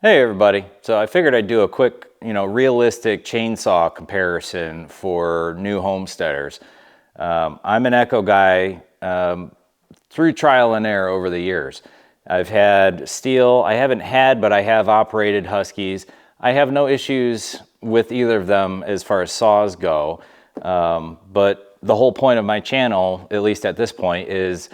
Hey everybody. So I figured I'd do a quick, realistic chainsaw comparison for new homesteaders. I'm an Echo guy through trial and error over the years. I've had Stihl. I haven't had, but I have operated Huskies. I have no issues with either of them as far as saws go. But the whole point of my channel, at least at this point, is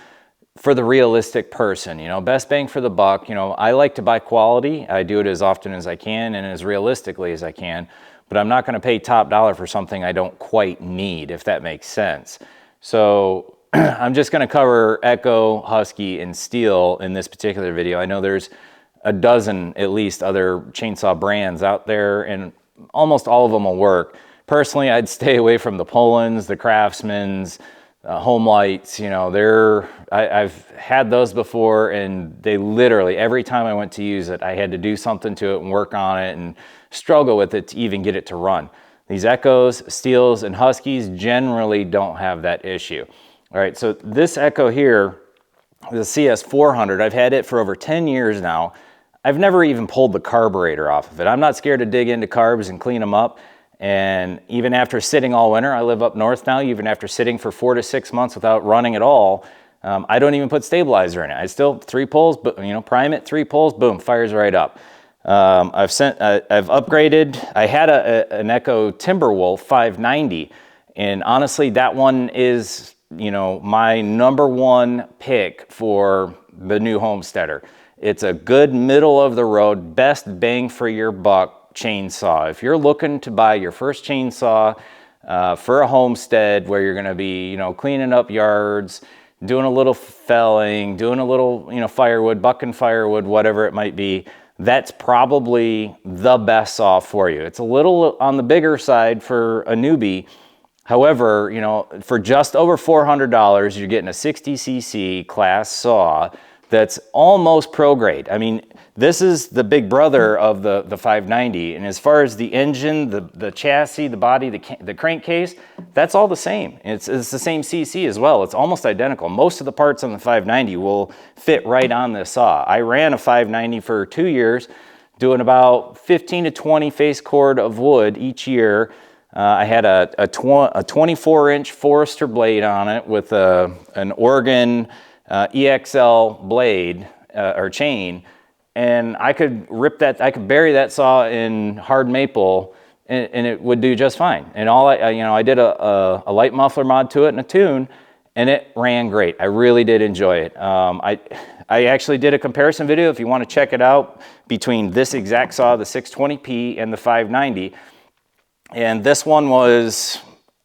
for the realistic person, best bang for the buck. I like to buy quality. I do it as often as I can and as realistically as I can, but I'm not going to pay top dollar for something I don't quite need, if that makes sense. So I'm just going to cover Echo, Husky, and Stihl in this particular video. I know there's a dozen at least other chainsaw brands out there, and almost all of them will work. Personally, I'd stay away from the Polands, the Craftsmans, home lights. I've had those before, and they literally, every time I went to use it, I had to do something to it and work on it and struggle with it to even get it to run. These Echoes, Stihls, and Huskies generally don't have that issue. All right, so this Echo here, the CS400, I've had it for over 10 years now. I've never even pulled the carburetor off of it. I'm not scared to dig into carbs and clean them up. And even after sitting all winter, I live up north now, even after sitting for 4 to 6 months without running at all, I don't even put stabilizer in it. I still 3 pulls, but prime it, 3 pulls, boom, fires right up. I've upgraded. I had an Echo Timberwolf 590, and honestly, that one is, my #1 pick for the new homesteader. It's a good middle of the road, best bang for your buck chainsaw. If you're looking to buy your first chainsaw for a homestead where you're going to be, cleaning up yards, doing a little felling, doing a little, firewood, bucking firewood, whatever it might be, that's probably the best saw for you. It's a little on the bigger side for a newbie. However, for just over $400, you're getting a 60cc class saw that's almost pro grade. I mean, this is the big brother of the 590, and as far as the engine, the chassis, the body, the crankcase, that's all the same. It's the same CC as well. It's almost identical. Most of the parts on the 590 will fit right on this saw. I ran a 590 for 2 years, doing about 15 to 20 face cord of wood each year. I had a 24-inch Forester blade on it with an Oregon EXL blade or chain, and I could bury that saw in hard maple and it would do just fine. And I did a light muffler mod to it and a tune, and it ran great. I really did enjoy it. I actually did a comparison video, if you want to check it out, between this exact saw, the 620p, and the 590. And this one was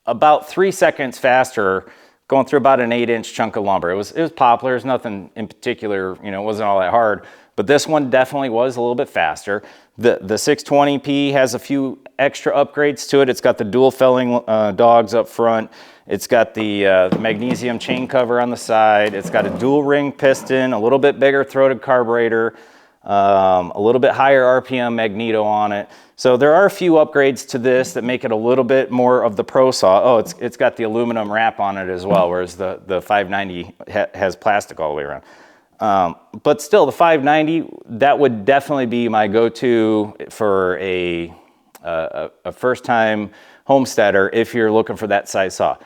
about 3 seconds faster, going through about an 8-inch chunk of lumber. It was poplar. There's nothing in particular, it wasn't all that hard. But this one definitely was a little bit faster. The 620p has a few extra upgrades to it. It's got the dual felling dogs up front. It's got the magnesium chain cover on the side. It's got a dual ring piston, a little bit bigger throated carburetor, a little bit higher RPM magneto on it. So there are a few upgrades to this that make it a little bit more of the pro saw. Oh, it's got the aluminum wrap on it as well, whereas the 590 has plastic all the way around. But still, the 590, that would definitely be my go-to for a first-time homesteader if you're looking for that size saw.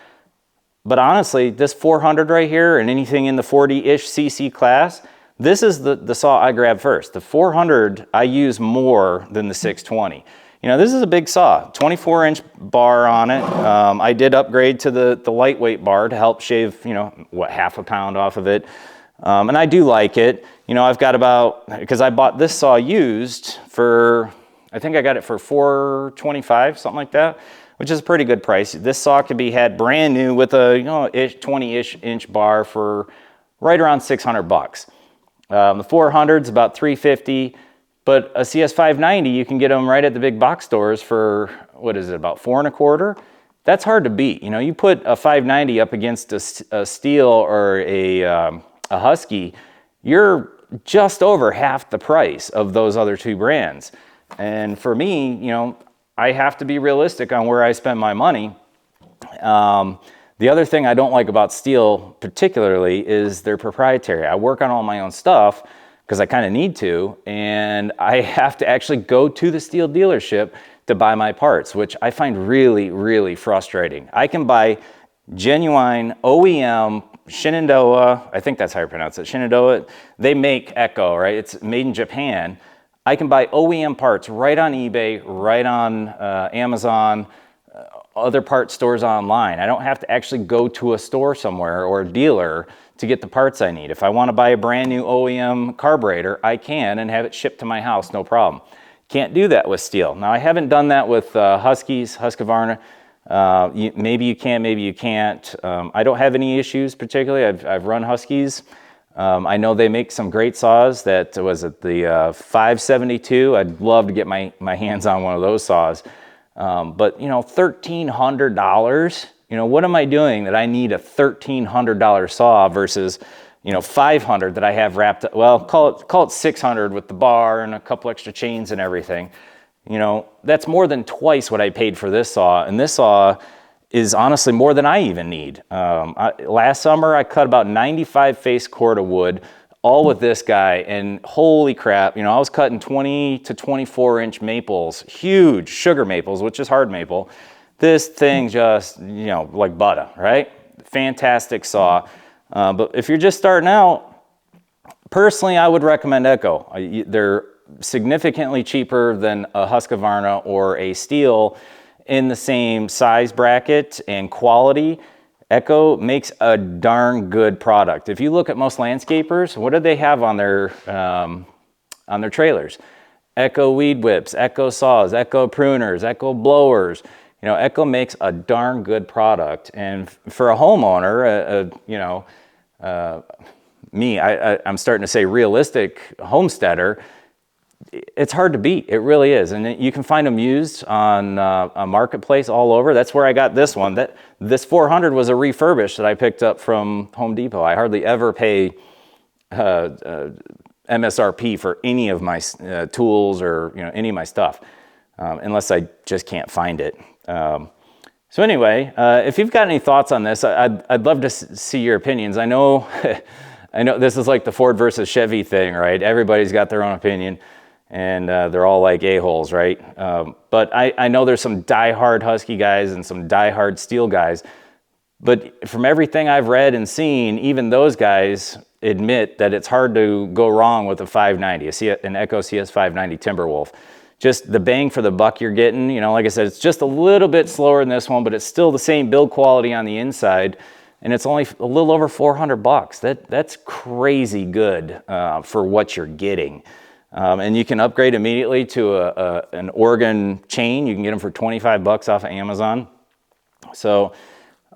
But honestly, this 400 right here and anything in the 40-ish cc class, this is the saw I grabbed first. The 400 I use more than the 620. This is a big saw, 24-inch bar on it. I did upgrade to the lightweight bar to help shave, half a pound off of it. And I do like it. I've got because I bought this saw used for, I think I got it for $425, something like that, which is a pretty good price. This saw could be had brand new with a 20-ish inch bar for right around $600. The 400's about $350, but a CS590, you can get them right at the big box stores for, what is it, about $425? That's hard to beat. You put a 590 up against a Stihl or a Husky, you're just over half the price of those other two brands. And for me, I have to be realistic on where I spend my money. The other thing I don't like about Stihl particularly is they're proprietary. I work on all my own stuff, because I kind of need to, and I have to actually go to the Stihl dealership to buy my parts, which I find really, really frustrating. I can buy genuine OEM Shenandoah, I think that's how you pronounce it, Shenandoah. They make Echo, right? It's made in Japan. I can buy OEM parts right on eBay, right on Amazon, other part stores online. I don't have to actually go to a store somewhere or a dealer to get the parts I need. If I want to buy a brand new OEM carburetor, I can and have it shipped to my house, no problem. Can't do that with Stihl. Now, I haven't done that with Husqvarna. Maybe you can, maybe you can't. I don't have any issues particularly. I've run Huskies. I know they make some great saws. That was at the 572. I'd love to get my hands on one of those saws. But you know, $1,300, you know, what am I doing that I need a $1,300 saw versus, you know, $500 that I have wrapped up, well, call it $600 with the bar and a couple extra chains and everything. You know, that's more than twice what I paid for this saw, and this saw is honestly more than I even need. Last summer, I cut about 95 face cord of wood, all with this guy, and holy crap, you know, I was cutting 20 to 24 inch maples, huge sugar maples, which is hard maple. This thing just, you know, like butter, right? Fantastic saw. But if you're just starting out, personally, I would recommend Echo. They're significantly cheaper than a Husqvarna or a Stihl in the same size bracket and quality. Echo makes a darn good product. If you look at most landscapers, what do they have on their trailers? Echo weed whips, Echo saws, Echo pruners, Echo blowers. You know, Echo makes a darn good product. And for a homeowner, you know, I'm starting to say realistic homesteader, it's hard to beat. It really is. And you can find them used on a marketplace all over. That's where I got this one. This 400 was a refurbished that I picked up from Home Depot. I hardly ever pay MSRP for any of my tools or, you know, any of my stuff, unless I just can't find it. So anyway, if you've got any thoughts on this, I'd love to see your opinions. I know, I know this is like the Ford versus Chevy thing, right? Everybody's got their own opinion, and they're all like a-holes, right? But I know there's some diehard Husky guys and some diehard Stihl guys, but from everything I've read and seen, even those guys admit that it's hard to go wrong with a 590, an Echo CS 590 Timberwolf. Just the bang for the buck you're getting, you know, like I said, it's just a little bit slower than this one, but it's still the same build quality on the inside, and it's only a little over $400. That's crazy good for what you're getting. And you can upgrade immediately to an Oregon chain. You can get them for 25 bucks off of Amazon. So,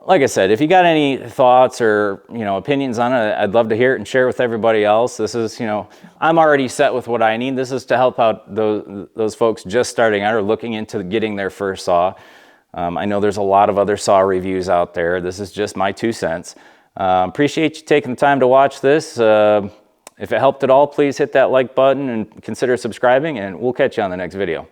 like I said, if you got any thoughts or, you know, opinions on it, I'd love to hear it and share it with everybody else. This is, you know, I'm already set with what I need. This is to help out those folks just starting out or looking into getting their first saw. I know there's a lot of other saw reviews out there. This is just my 2 cents. Appreciate you taking the time to watch this. If it helped at all, please hit that like button and consider subscribing, and we'll catch you on the next video.